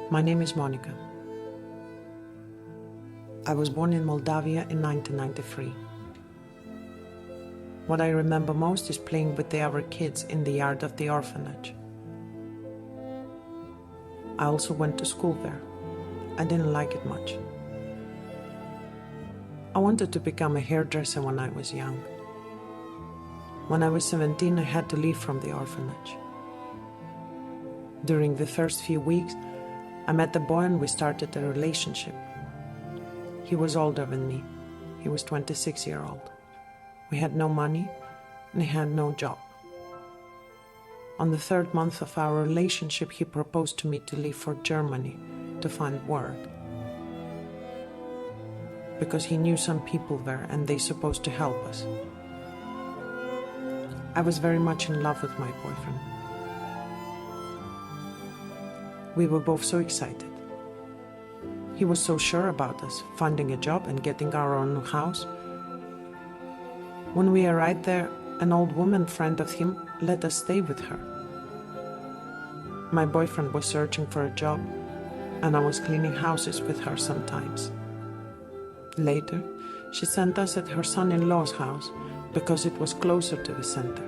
My name is Monica. I was born in Moldavia in 1993. What I remember most is playing with the other kids in the yard of the orphanage. I also went to school there. I didn't like it much. I wanted to become a hairdresser when I was young. When I was 17, I had to leave from the orphanage. During the first few weeks, I met a boy and we started a relationship. He was older than me. He was 26-year-old. We had no money and he had no job. On the third month of our relationship, he proposed to me to leave for Germany to find work. Because he knew some people there and they supposed to help us. I was very much in love with my boyfriend. We were both so excited. He was so sure about us finding a job and getting our own house. When we arrived there, an old woman friend of him let us stay with her. My boyfriend was searching for a job, and I was cleaning houses with her sometimes. Later, she sent us at her son-in-law's house because it was closer to the center.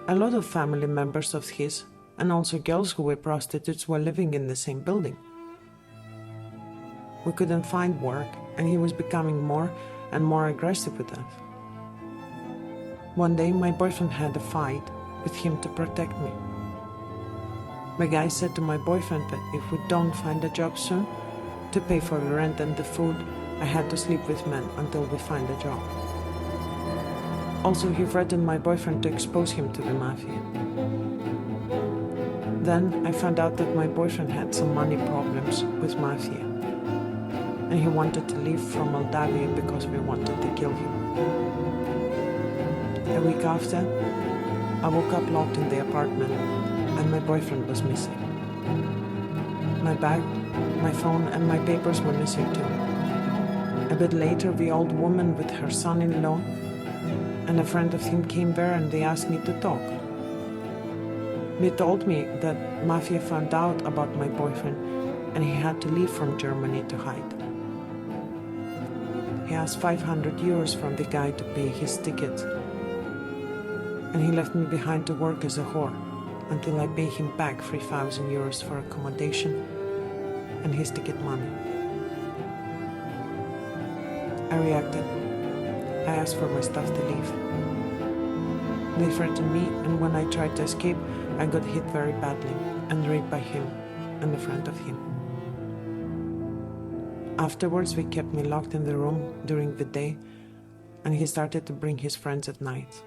A lot of family members of his and also girls who were prostitutes were living in the same building. We couldn't find work, and he was becoming more and more aggressive with us. One day, my boyfriend had a fight with him to protect me. The guy said to my boyfriend that if we don't find a job soon, to pay for the rent and the food, I had to sleep with men until we find a job. Also, he threatened my boyfriend to expose him to the mafia. Then I found out that my boyfriend had some money problems with mafia, and he wanted to leave from Moldavia because we wanted to kill him. A week after, I woke up locked in the apartment, and my boyfriend was missing. My bag, my phone, and my papers were missing too. A bit later, the old woman with her son-in-law and a friend of him came there and they asked me to talk. They told me that mafia found out about my boyfriend and he had to leave from Germany to hide. He asked 500 euros from the guy to pay his ticket, and he left me behind to work as a whore until I pay him back 3,000 euros for accommodation and his ticket money. I reacted. I asked for my stuff to leave. They threatened me, and when I tried to escape, I got hit very badly and raped by him and a friend of him. Afterwards, they kept me locked in the room during the day, and he started to bring his friends at night.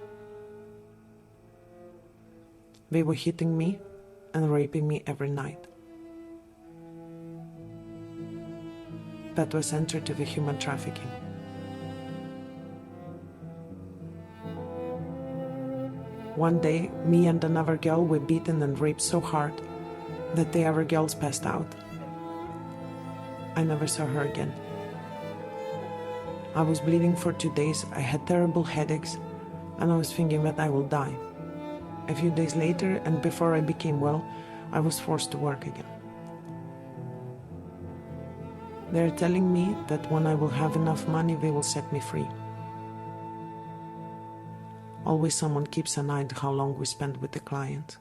They were hitting me and raping me every night. That was entry to the human trafficking. One day, me and another girl were beaten and raped so hard that the other girls passed out. I never saw her again. I was bleeding for 2 days, I had terrible headaches, and I was thinking that I will die. A few days later, and before I became well, I was forced to work again. They're telling me that when I will have enough money, they will set me free. Always someone keeps an eye on how long we spend with the client.